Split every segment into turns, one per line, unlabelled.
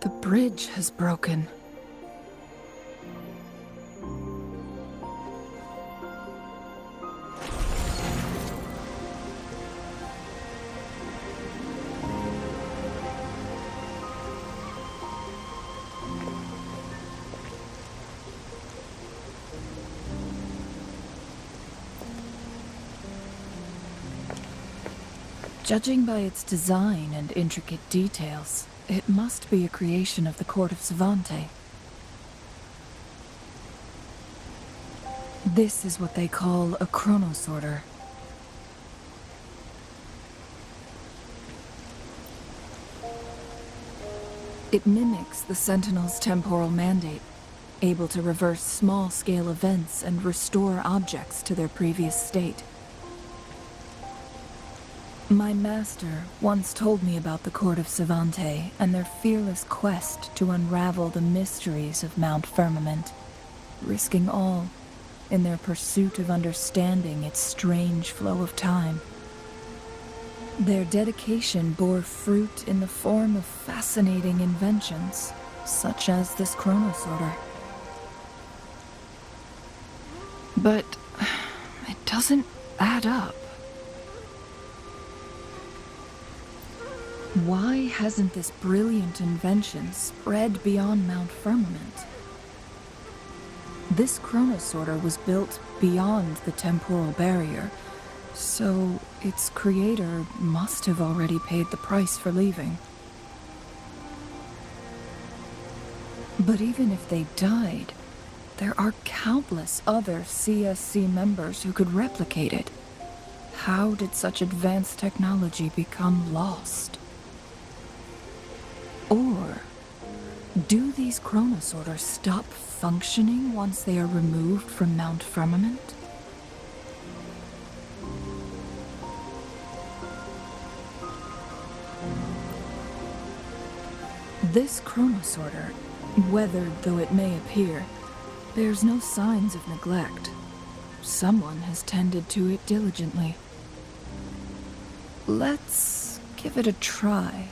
The bridge has broken. Judging by its design and intricate details, it must be a creation of the court of Savante. This is what they call a chronosorter. It mimics the Sentinel's temporal mandate, able to reverse small-scale events and restore objects to their previous state. My master once told me about the court of Savante and their fearless quest to unravel the mysteries of Mount Firmament, risking all in their pursuit of understanding its strange flow of time. Their dedication bore fruit in the form of fascinating inventions, such as this chronosorter. But it doesn't add up. Why hasn't this brilliant invention spread beyond Mount Firmament? This chronosorter was built beyond the temporal barrier, so its creator must have already paid the price for leaving. But even if they died, there are countless other CSC members who could replicate it. How did such advanced technology become lost? Or do these chronosorters stop functioning once they are removed from Mount Firmament? This chronosorter, weathered though it may appear, bears no signs of neglect. Someone has tended to it diligently. Let's give it a try.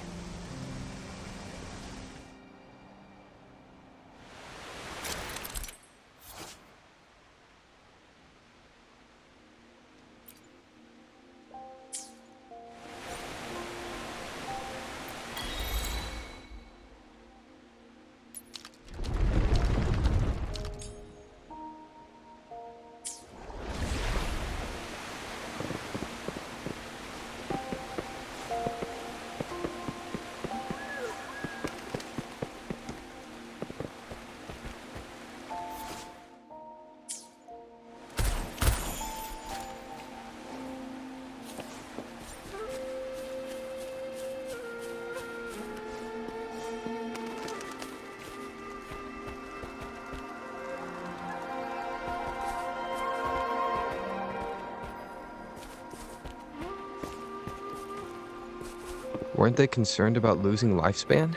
Weren't they concerned about losing lifespan?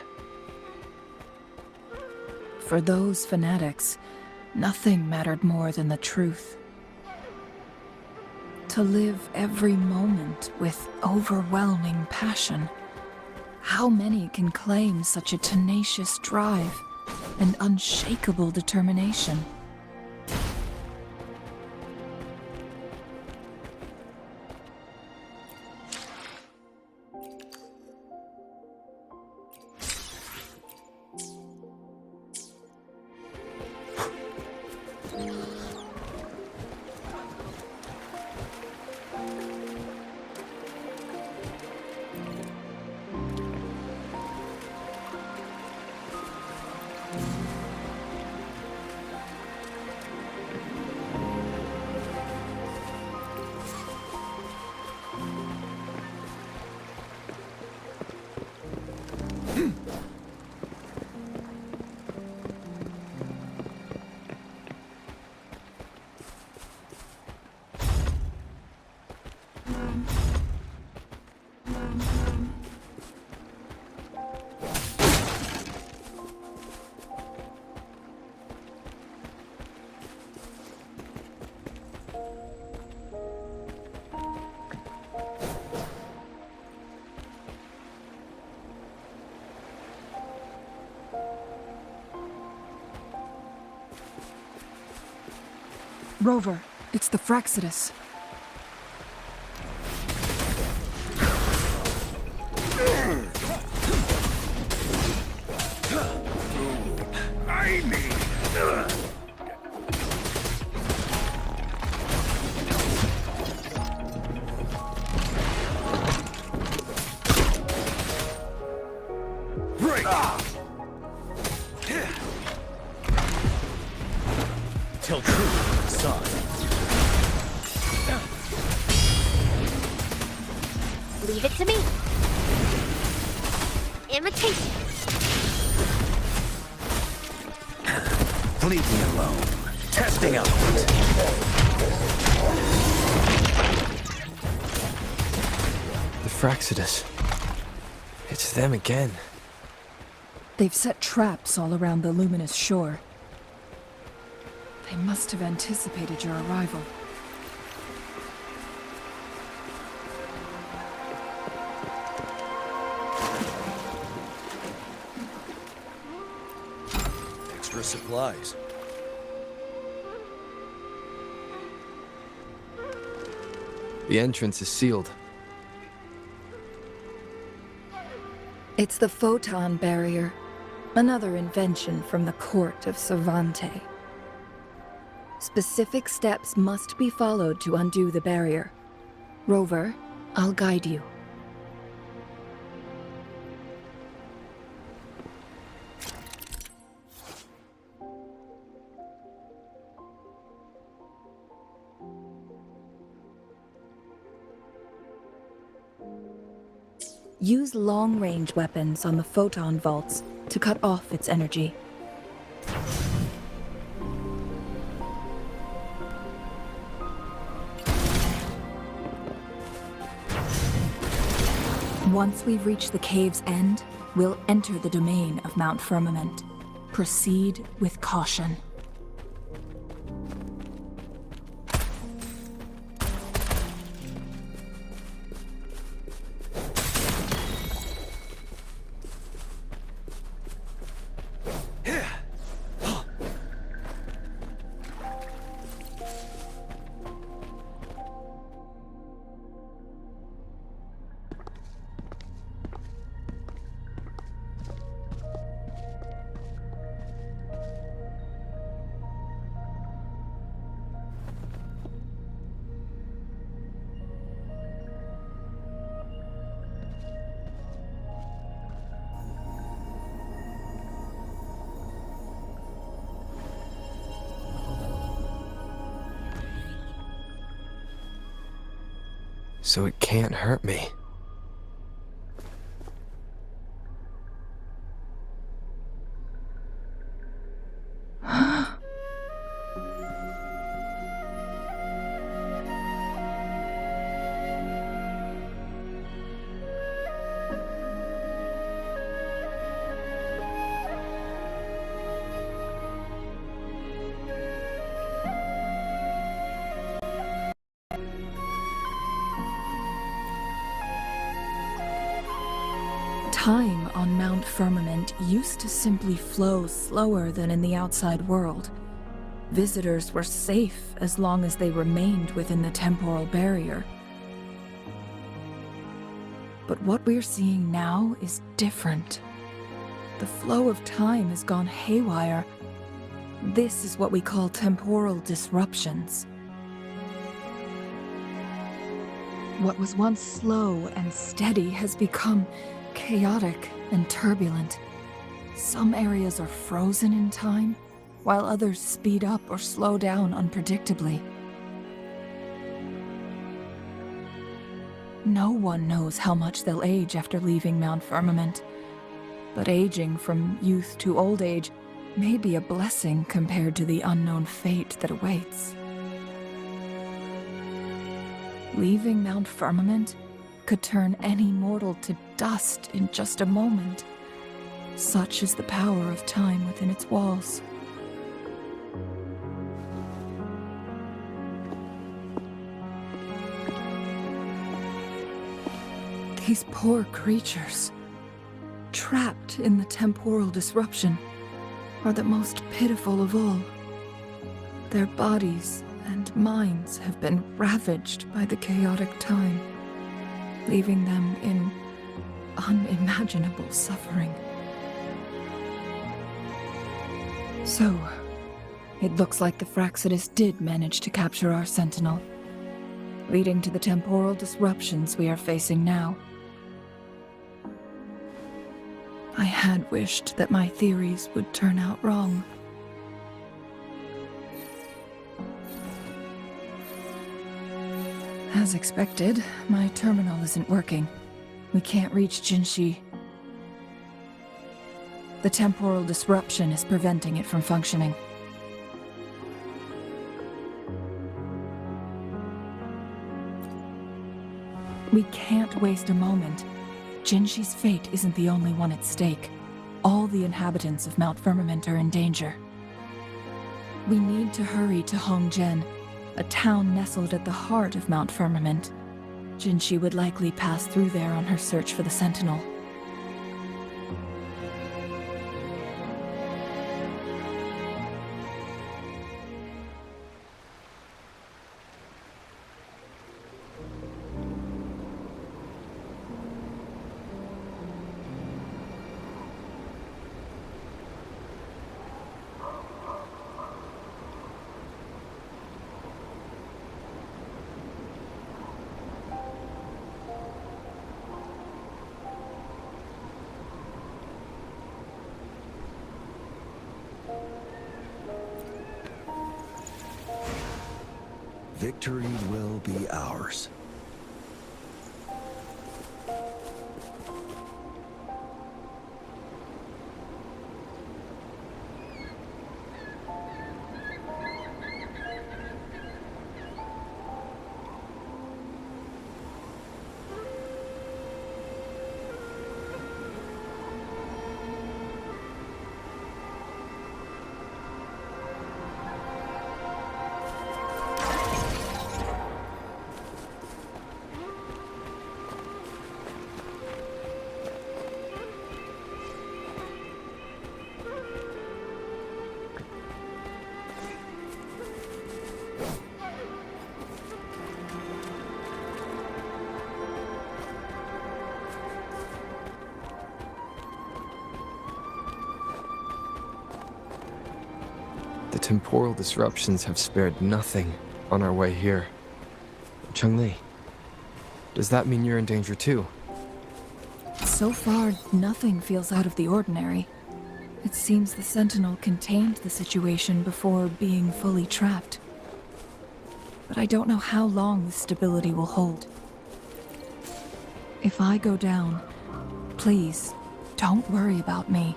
For those fanatics, nothing mattered more than the truth. To live every moment with overwhelming passion. How many can claim such a tenacious drive and unshakable determination? Rover, it's the Fraccidus.
I mean... Tell truth, son.
Leave it to me. Imitation.
Leave me alone. Testing element.
The Fraccidus. It's them again.
They've set traps all around the luminous shore. They must have anticipated your arrival.
Extra supplies.
The entrance is sealed.
It's the photon barrier, another invention from the court of Savante. Specific steps must be followed to undo the barrier. Rover, I'll guide you. Use long-range weapons on the photon vaults to cut off its energy. Once we've reached the cave's end, we'll enter the domain of Mount Firmament. Proceed with caution.
So it can't hurt me.
Time on Mount Firmament used to simply flow slower than in the outside world. Visitors were safe as long as they remained within the temporal barrier. But what we're seeing now is different. The flow of time has gone haywire. This is what we call temporal disruptions. What was once slow and steady has become chaotic and turbulent. Some areas are frozen in time, while others speed up or slow down unpredictably. No one knows how much they'll age after leaving Mount Firmament, but aging from youth to old age may be a blessing compared to the unknown fate that awaits. Leaving Mount Firmament could turn any mortal to dust in just a moment. Such is the power of time within its walls. These poor creatures, trapped in the temporal disruption, are the most pitiful of all. Their bodies and minds have been ravaged by the chaotic time, leaving them in unimaginable suffering. So, it looks like the Fraxidus did manage to capture our Sentinel, leading to the temporal disruptions we are facing now. I had wished that my theories would turn out wrong. As expected, my terminal isn't working. We can't reach Jinshi. The temporal disruption is preventing it from functioning. We can't waste a moment. Jinshi's fate isn't the only one at stake. All the inhabitants of Mount Firmament are in danger. We need to hurry to Hongjian, a town nestled at the heart of Mount Firmament. Jinshi would likely pass through there on her search for the Sentinel.
Victory will be ours.
The temporal disruptions have spared nothing on our way here. Cheng-Li, does that mean you're in danger too?
So far, nothing feels out of the ordinary. It seems the Sentinel contained the situation before being fully trapped. But I don't know how long this stability will hold. If I go down, please, don't worry about me.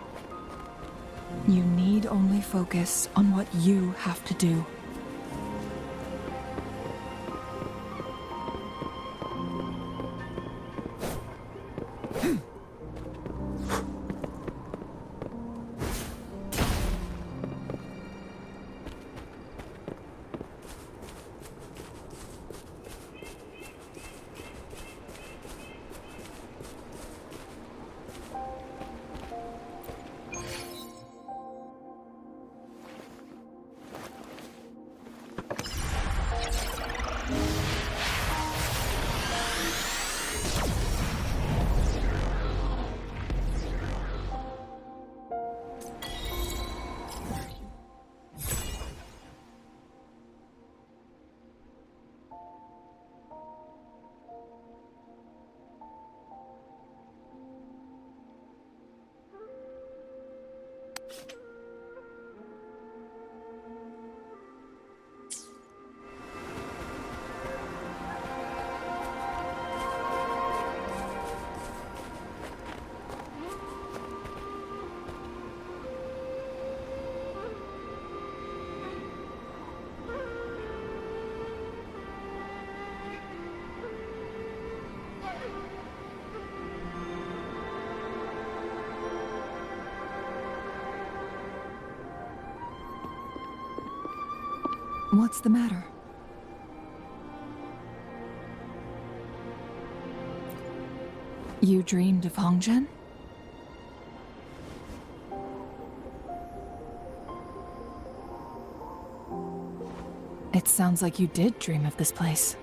You need only focus on what you have to do. What's the matter? You dreamed of Hongjian? It It sounds like you did dream of this place.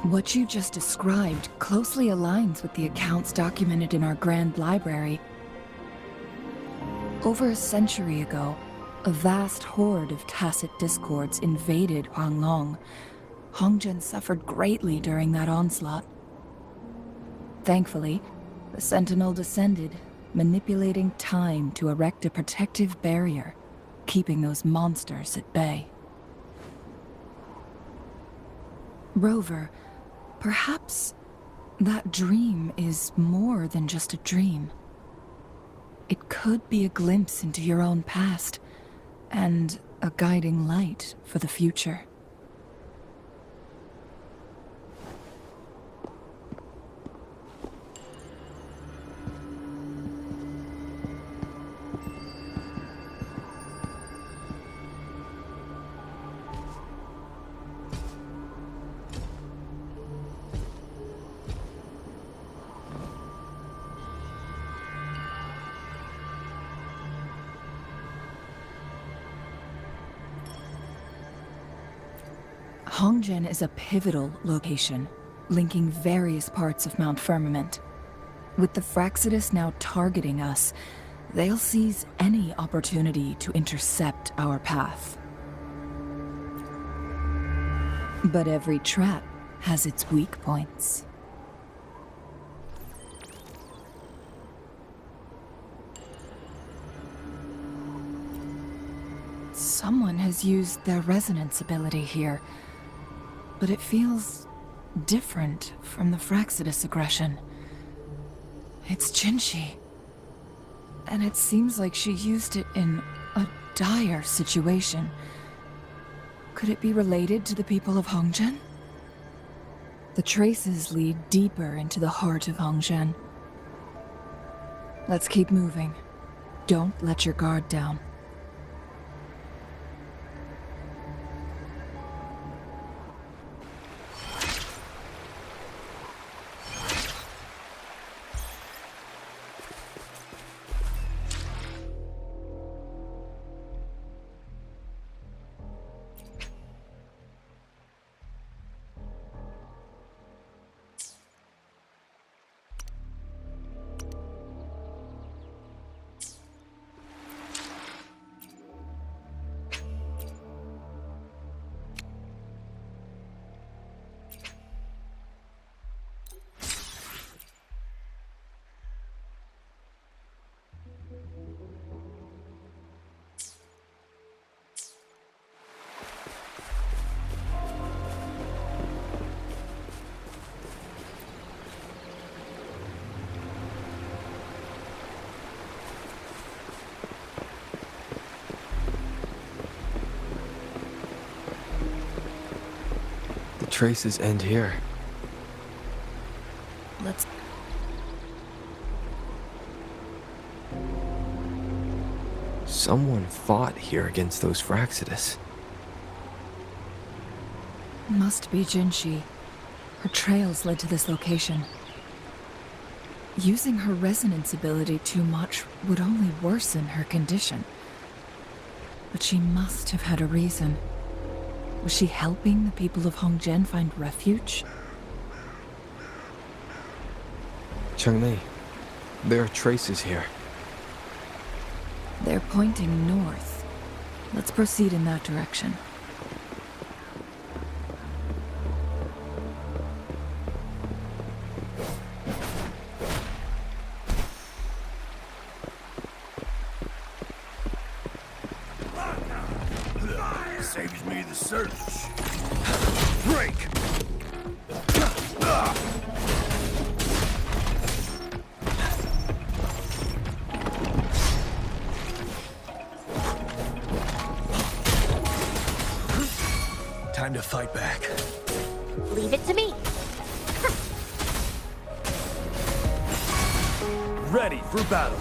What you just described closely aligns with the accounts documented in our Grand Library. Over a century ago, a vast horde of tacit discords invaded Huanglong. Hongzhen suffered greatly during that onslaught. Thankfully, the Sentinel descended, manipulating time to erect a protective barrier, keeping those monsters at bay. Rover, perhaps that dream is more than just a dream. It could be a glimpse into your own past, and a guiding light for the future. Hongzhen is a pivotal location, linking various parts of Mount Firmament. With the Fraxidus now targeting us, they'll seize any opportunity to intercept our path. But every trap has its weak points. Someone has used their resonance ability here, but it feels different from the Fraxidus aggression. It's Jinshi, and it seems like she used it in a dire situation. Could it be related to the people of Hongzhen? The traces lead deeper into the heart of Hongzhen. Let's keep moving. Don't let your guard down.
The traces end here.
Let's...
Someone fought here against those Fraxidus.
Must be Jinshi. Her trails led to this location. Using her resonance ability too much would only worsen her condition. But she must have had a reason. Was she helping the people of Hongzhen find refuge?
Changli, there are traces here.
They're pointing north. Let's proceed in that direction.
Saves me the search. Break! Time to fight back.
Leave it to me.
Ready for battle.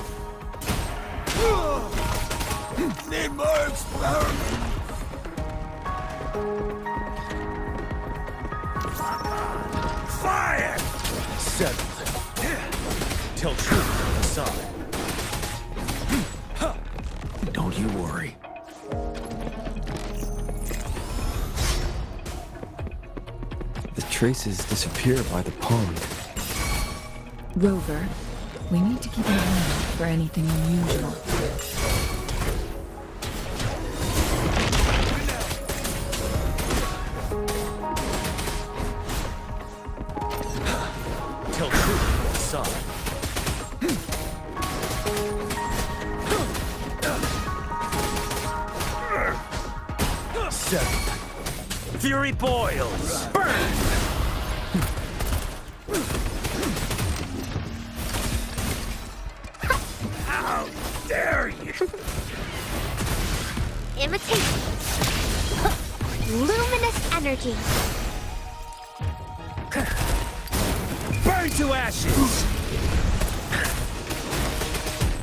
Need more experiments. Fire! Settled. Tell truth on the side. Don't you worry.
The traces disappear by the pond.
Rover, we need to keep an eye out for anything unusual.
Tell truth on the side. Seven. Fury boils. Burn! How dare you!
Imitation. Luminous energy.
Burn to ashes!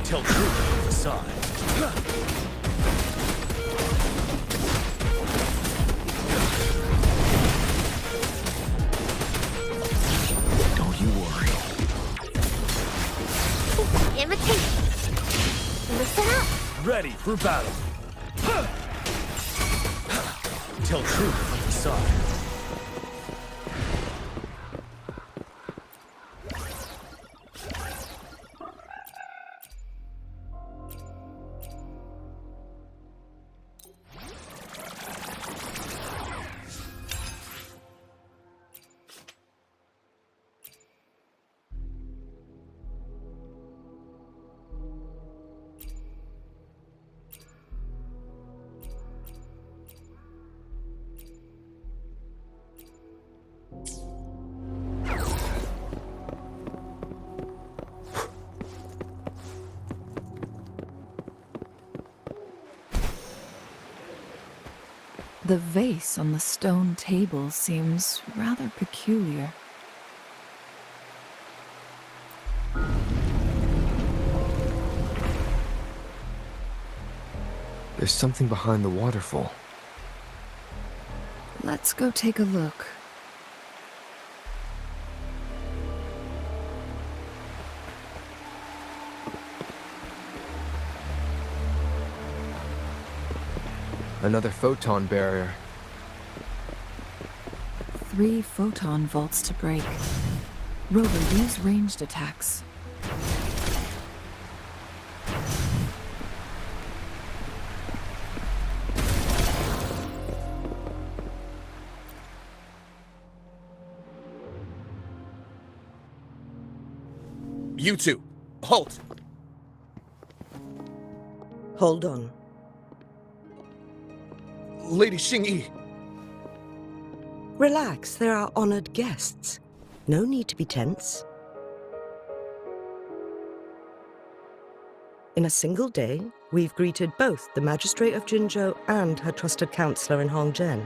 Tell truth on the side. Don't you worry.
Imitation. Listen up.
Ready for battle. Tell truth on the side.
The vase on the stone table seems rather peculiar.
There's something behind the waterfall.
Let's go take a look.
Another photon barrier.
3 photon vaults to break. Rover, use ranged attacks.
You two, halt!
Hold on.
Lady Xingyi.
Relax, there are honored guests. No need to be tense. In a single day, we've greeted both the Magistrate of Jinzhou and her trusted counselor in Hongzhen.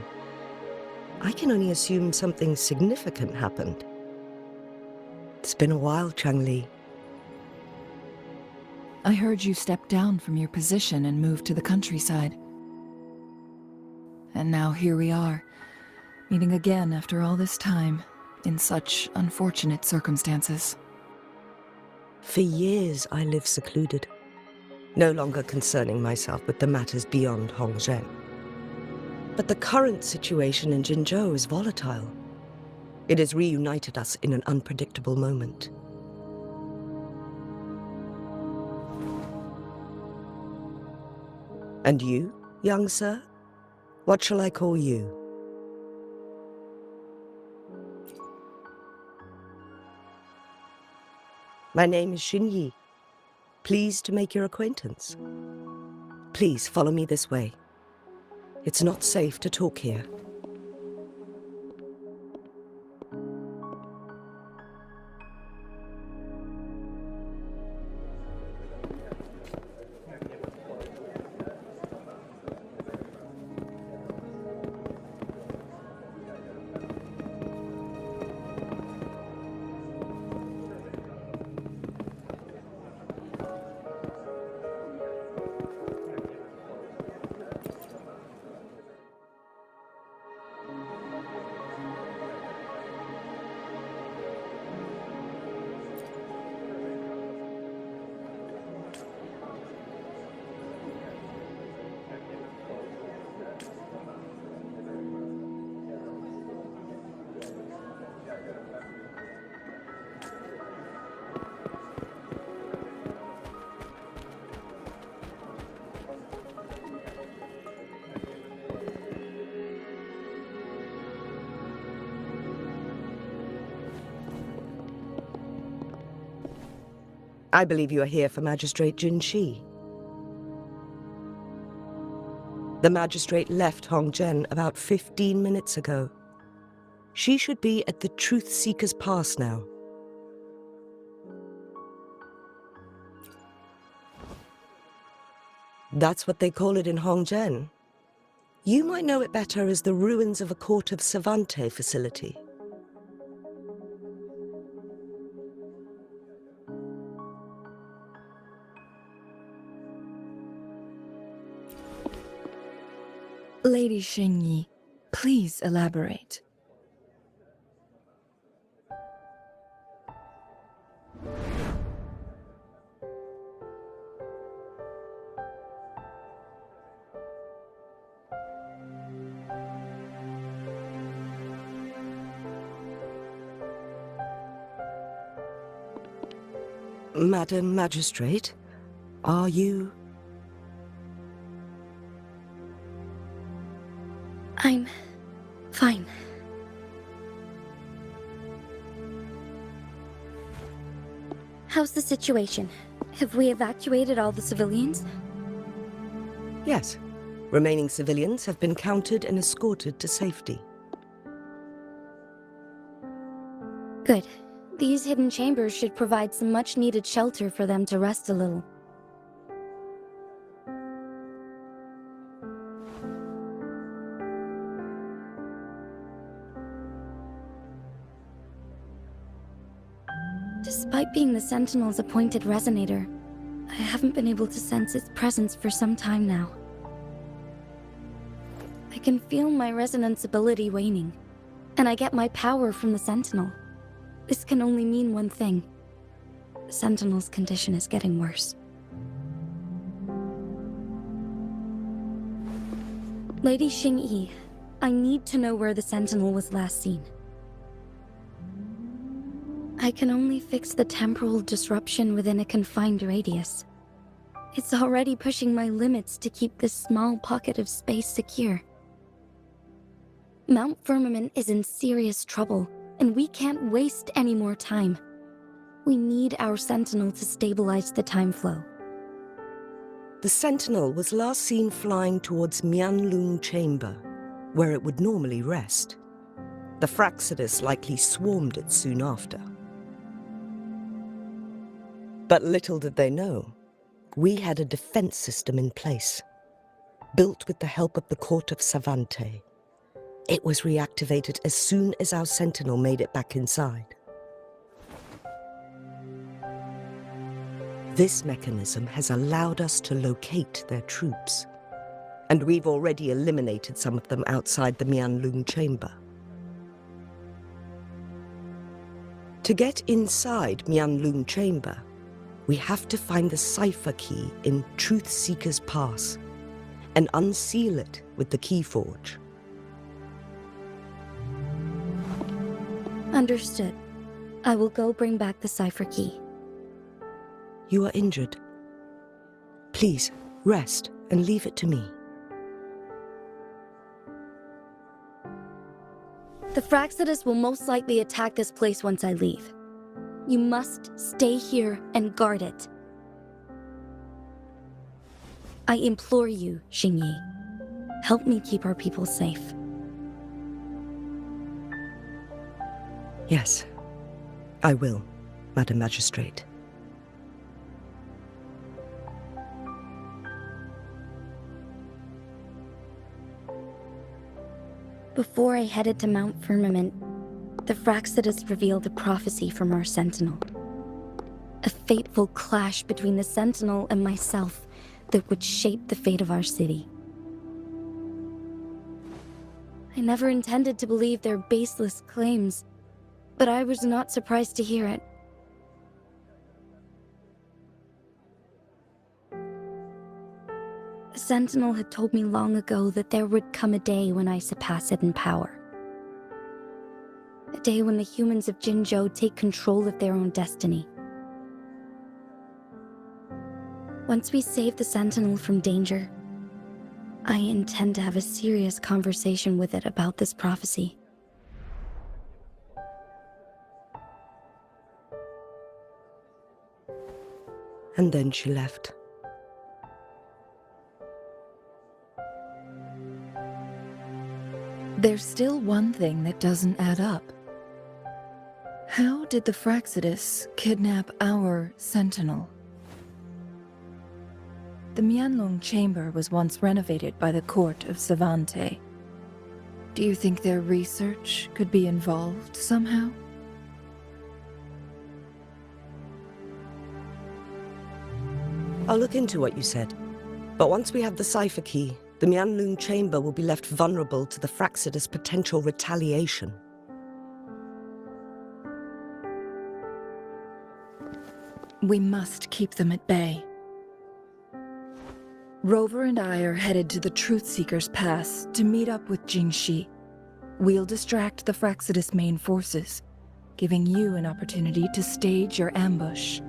I can only assume something significant happened. It's been a while, Changli.
I heard you stepped down from your position and moved to the countryside. And now here we are, meeting again after all this time, in such unfortunate circumstances.
For years, I lived secluded, no longer concerning myself with the matters beyond Hongzhen. But the current situation in Jinzhou is volatile. It has reunited us in an unpredictable moment. And you, young sir? What shall I call you? My name is Xingyi. Pleased to make your acquaintance. Please follow me this way. It's not safe to talk here. I believe you are here for Magistrate Jinshi. The magistrate left Hongzhen about 15 minutes ago. She should be at the Truth Seeker's Pass now. That's what they call it in Hongzhen. You might know it better as the ruins of a Court of Savante facility.
Lady Xingyi, please elaborate.
Madam Magistrate, are you...
I'm fine. How's the situation? Have we evacuated all the civilians?
Yes. Remaining civilians have been counted and escorted to safety.
Good. These hidden chambers should provide some much-needed shelter for them to rest a little. Despite being the Sentinel's appointed resonator, I haven't been able to sense its presence for some time now. I can feel my resonance ability waning, and I get my power from the Sentinel. This can only mean one thing. The Sentinel's condition is getting worse. Lady Xingyi, I need to know where the Sentinel was last seen. I can only fix the temporal disruption within a confined radius. It's already pushing my limits to keep this small pocket of space secure. Mount Firmament is in serious trouble, and we can't waste any more time. We need our Sentinel to stabilize the time flow.
The Sentinel was last seen flying towards Mianlung Chamber, where it would normally rest. The Fraxidus likely swarmed it soon after. But little did they know, we had a defense system in place, built with the help of the Court of Savante. It was reactivated as soon as our Sentinel made it back inside. This mechanism has allowed us to locate their troops, and we've already eliminated some of them outside the Mianlung Chamber. To get inside Mianlung Chamber, we have to find the cipher key in Truth Seeker's Pass and unseal it with the Keyforge.
Understood. I will go bring back the cipher key.
You are injured. Please, rest and leave it to me.
The Fraxidus will most likely attack this place once I leave. You must stay here and guard it. I implore you, Xingyi. Help me keep our people safe.
Yes, I will, Madam Magistrate.
Before I headed to Mount Firmament, the Fraxidus revealed a prophecy from our Sentinel. A fateful clash between the Sentinel and myself that would shape the fate of our city. I never intended to believe their baseless claims, but I was not surprised to hear it. The Sentinel had told me long ago that there would come a day when I surpass it in power. A day when the humans of Jinzhou take control of their own destiny. Once we save the Sentinel from danger, I intend to have a serious conversation with it about this prophecy.
And then she left.
There's still one thing that doesn't add up. How did the Fraxidus kidnap our Sentinel? The Mianlong chamber was once renovated by the court of Savante. Do you think their research could be involved somehow?
I'll look into what you said. But once we have the cipher key, the Mianlong chamber will be left vulnerable to the Fraxidus' potential retaliation.
We must keep them at bay. Rover and I are headed to the Truth Seeker's Pass to meet up with Jingxi. We'll distract the Fraxidus main forces, giving you an opportunity to stage your ambush.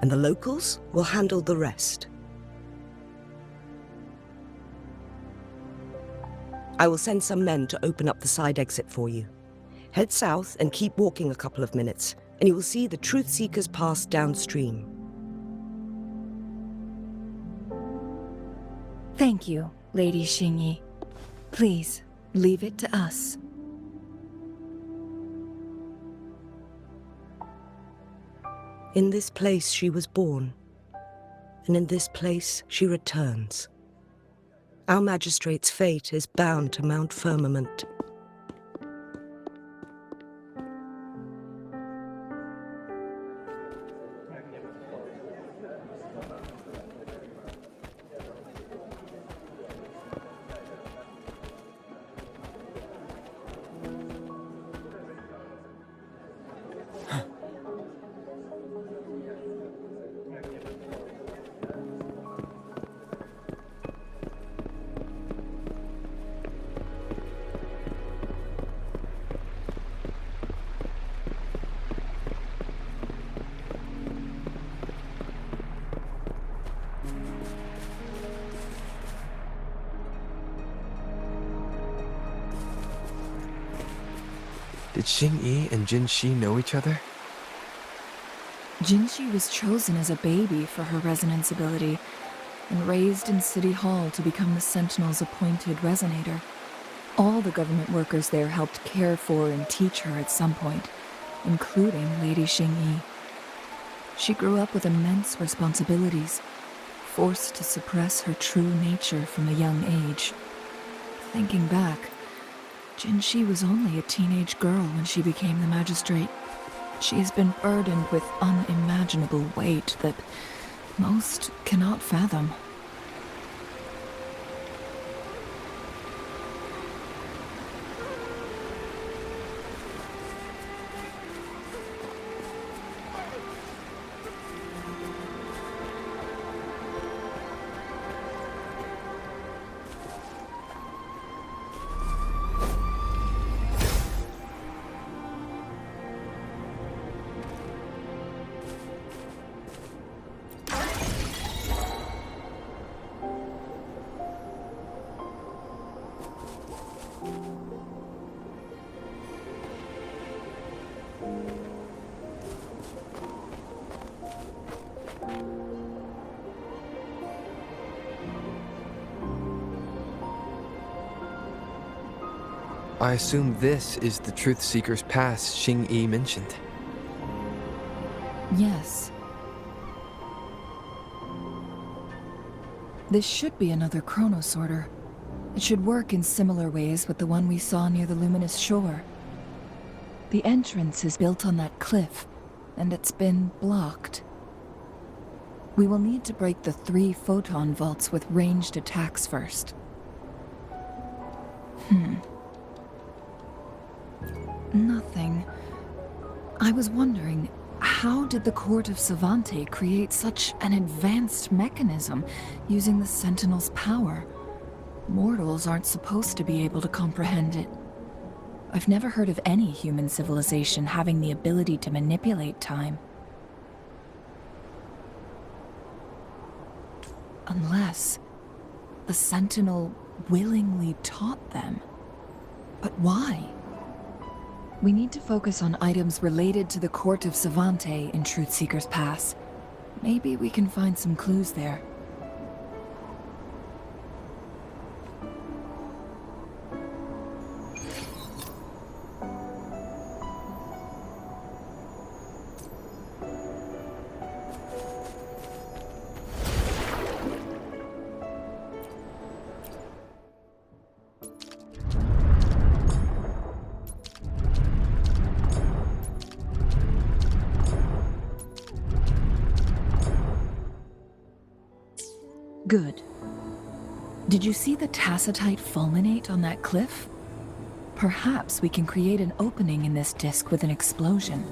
And the locals will handle the rest. I will send some men to open up the side exit for you. Head south and keep walking a couple of minutes, and you will see the Truth Seeker's Pass downstream.
Thank you, Lady Xingyi. Please, leave it to us.
In this place she was born, and in this place she returns. Our magistrate's fate is bound to Mount Firmament.
Did Xingyi and Jinxi know each other?
Jingxi was chosen as a baby for her resonance ability and raised in City Hall to become the Sentinel's appointed resonator. All the government workers there helped care for and teach her at some point, including Lady Xingyi. She grew up with immense responsibilities, forced to suppress her true nature from a young age. Thinking back, Jinxi was only a teenage girl when she became the magistrate. She has been burdened with unimaginable weight that most cannot fathom.
I assume this is the Truth Seeker's Pass Xingyi mentioned.
Yes. This should be another chronosorter. It should work in similar ways with the one we saw near the luminous shore. The entrance is built on that cliff, and it's been blocked. We will need to break the 3 photon vaults with ranged attacks first. Nothing. I was wondering, how did the Court of Savante create such an advanced mechanism using the Sentinel's power? Mortals aren't supposed to be able to comprehend it. I've never heard of any human civilization having the ability to manipulate time. Unless the Sentinel willingly taught them. But why? We need to focus on items related to the Court of Savante in Truthseeker's Pass. Maybe we can find some clues there. Good. Did you see the tacitite fulminate on that cliff? Perhaps we can create an opening in this disk with an explosion.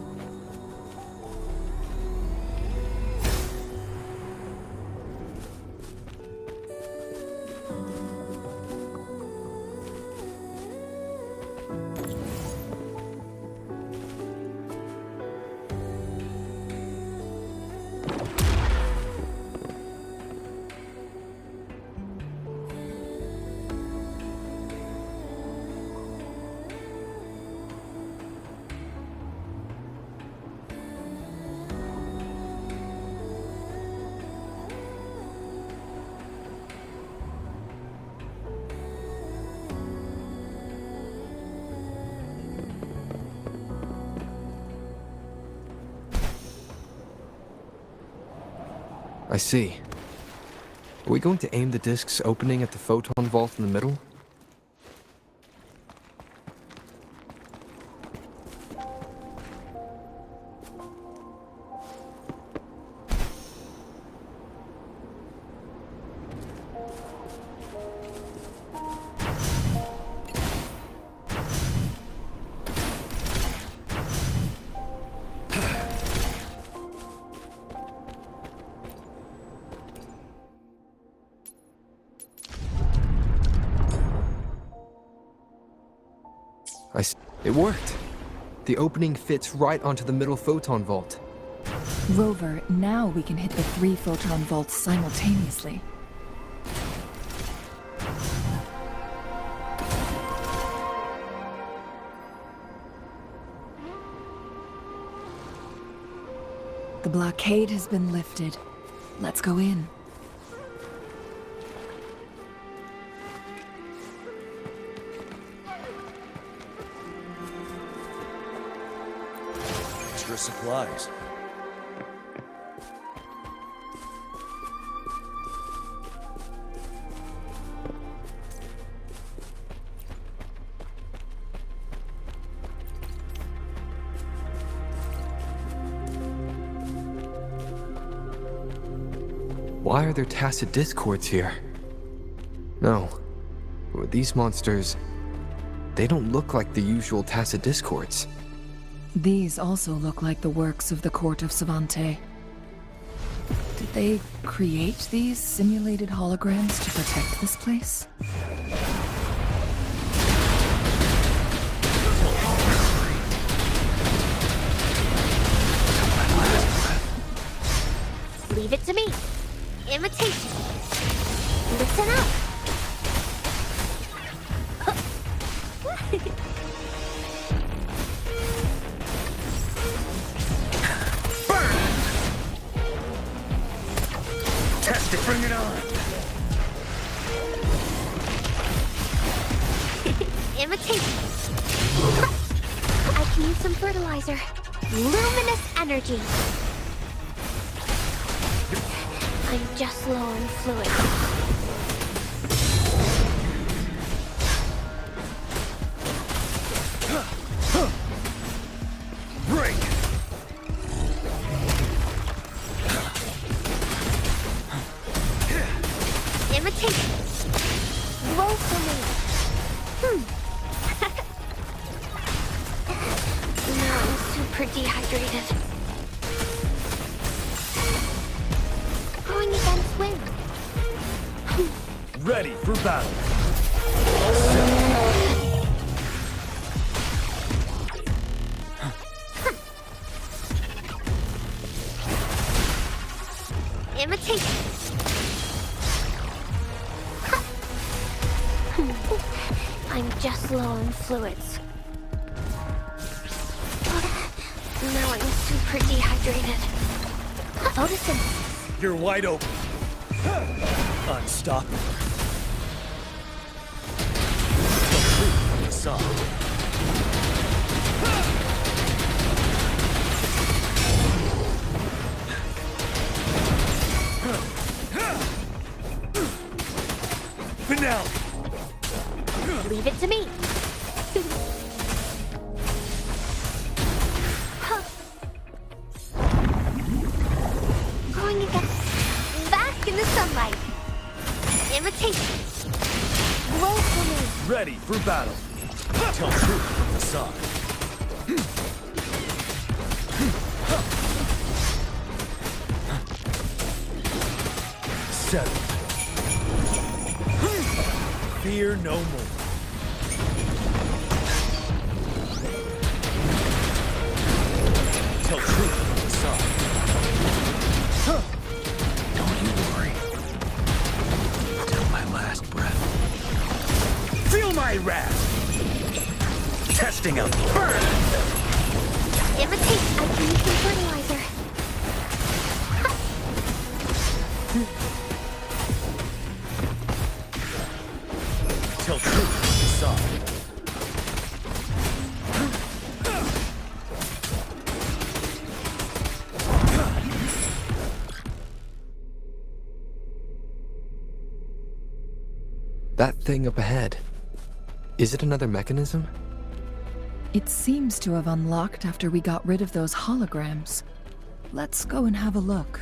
I see. Are we going to aim the disk's opening at the photon vault in the middle? It worked! The opening fits right onto the middle photon vault.
Rover, now we can hit the 3 photon vaults simultaneously. The blockade has been lifted. Let's go in.
Extra supplies.
Why are there tacit discords here? No. These monsters... they don't look like the usual tacit discords.
These also look like the works of the Court of Savante. Did they create these simulated holograms to protect this place?
Leave it to me. Imitation. Listen up.
Test it, bring it on!
Imitation. I can use some fertilizer. Luminous energy. I'm just low on fluid.
Break!
Imitation. Roll for me. Now I'm super dehydrated. Going against wind.
Ready for battle!
Imitation. I'm just low on fluids. Now I'm super dehydrated. Photosynthesis.
You're wide open. Unstoppable. Complete facade. Finale.
Leave it to me. Going again. Back in the sunlight. Imitation. Blow for me.
Ready for battle. Tell truth from the side. Settle. Fear no more. Tell truth from the side. Don't you worry. Till my last breath. Feel my wrath! Testing out the burn!
Imitation. I can use some fertilizer.
Tell truth from the side.
That thing up ahead. Is it another mechanism?
It seems to have unlocked after we got rid of those holograms. Let's go and have a look.